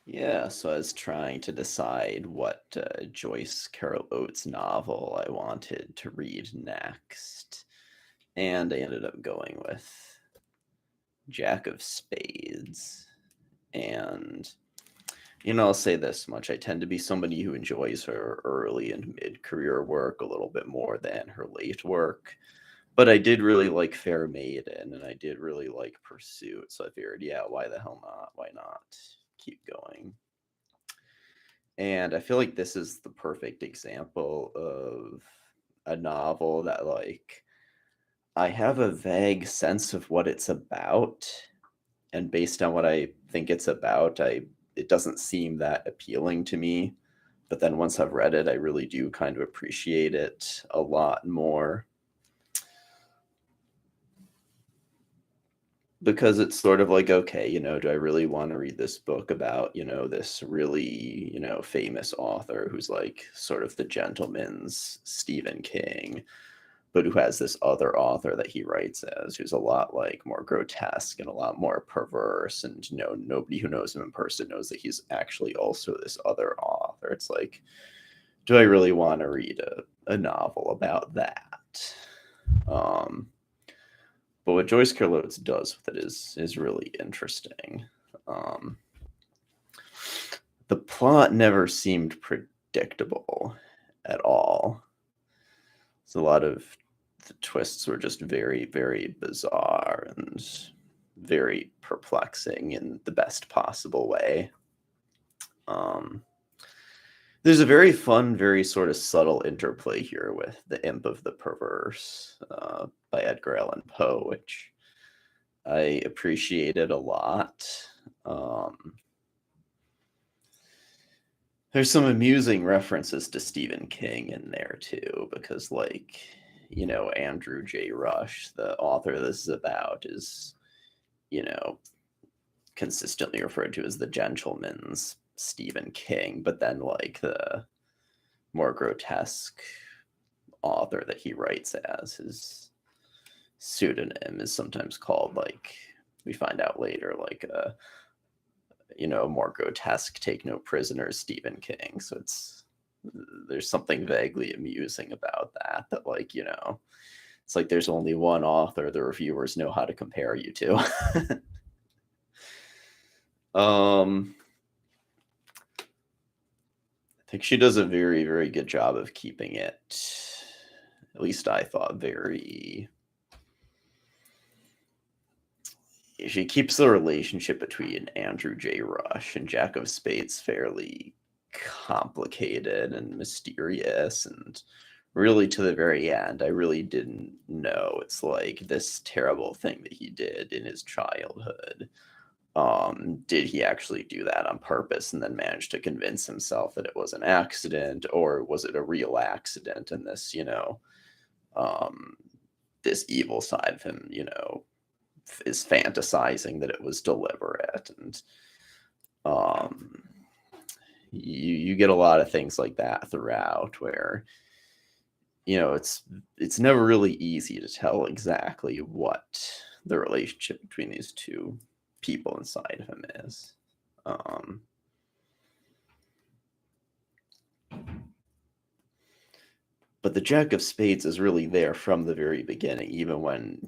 Yeah, so I was trying to decide what Joyce Carol Oates novel I wanted to read next, and I ended up going with Jack of Spades. And, I'll say this much. I tend to be somebody who enjoys her early and mid career work a little bit more than her late work. But I did really like Fair Maiden, and I did really like Pursuit. So I figured, yeah, why the hell not? Why not keep going? And I feel like this is the perfect example of a novel that, like, I have a vague sense of what it's about, and based on what I think it's about, I it doesn't seem that appealing to me. But then once I've read it, I really do kind of appreciate it a lot more, because it's sort of like, okay, do I really want to read this book about, this really, famous author who's like sort of the gentleman's Stephen King, but who has this other author that he writes as, who's a lot like more grotesque and a lot more perverse, and nobody who knows him in person knows that he's actually also this other author. It's like, do I really want to read a novel about that? Um, but what Joyce Carol Oates does with it is really interesting. Um, the plot never seemed predictable at all. So a lot of the twists were just very, very bizarre and very perplexing in the best possible way. Um, there's a very fun, very sort of subtle interplay here with The Imp of the Perverse by Edgar Allan Poe, which I appreciated a lot. Um, there's some amusing references to Stephen King in there too, because, like, Andrew J. Rush, the author this is about, is, you know, consistently referred to as the gentleman's Stephen King, but then, like, the more grotesque author that he writes as, his pseudonym is sometimes called, like, we find out later, like a more grotesque Take No Prisoners Stephen King. So there's something vaguely amusing about that, like, it's like there's only one author the reviewers know how to compare you to. um I think she does a very, very good job of keeping it, at least I thought, very, she keeps the relationship between Andrew J. Rush and Jack of Spades fairly complicated and mysterious, and really to the very end I really didn't know. It's like this terrible thing that he did in his childhood, did he actually do that on purpose and then manage to convince himself that it was an accident, or was it a real accident, and this, um this evil side of him, is fantasizing that it was deliberate. And um you get a lot of things like that throughout, where it's never really easy to tell exactly what the relationship between these two people inside of him is. um but the Jack of Spades is really there from the very beginning, even when,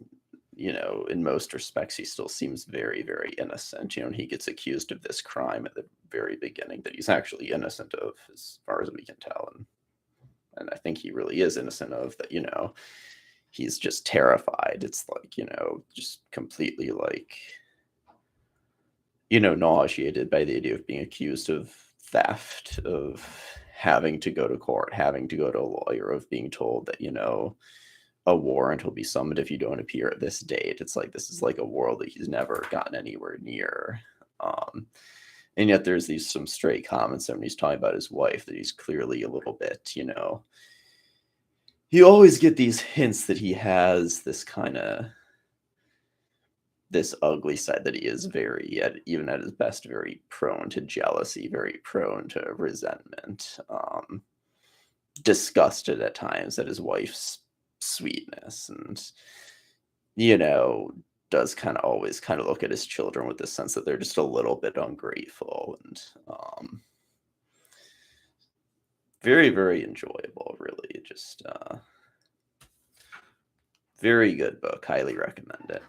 in most respects, he still seems very, very innocent. And he gets accused of this crime at the very beginning that he's actually innocent of, as far as we can tell. And I think he really is innocent of that, he's just terrified. It's like, just completely, like, nauseated by the idea of being accused of theft, of having to go to court, having to go to a lawyer, of being told that, a warrant will be summoned if you don't appear at this date. It's like, this is like a world that he's never gotten anywhere near. Um, and yet there's these some stray comments when he's talking about his wife that he's clearly a little bit, you always get these hints that he has this kind of, this ugly side, that he is very, even at his best, very prone to jealousy, very prone to resentment, disgusted at times at his wife's sweetness, and, you know, does kind of always kind of look at his children with the sense that they're just a little bit ungrateful, and very, very enjoyable, really. Just very good book. Highly recommend it.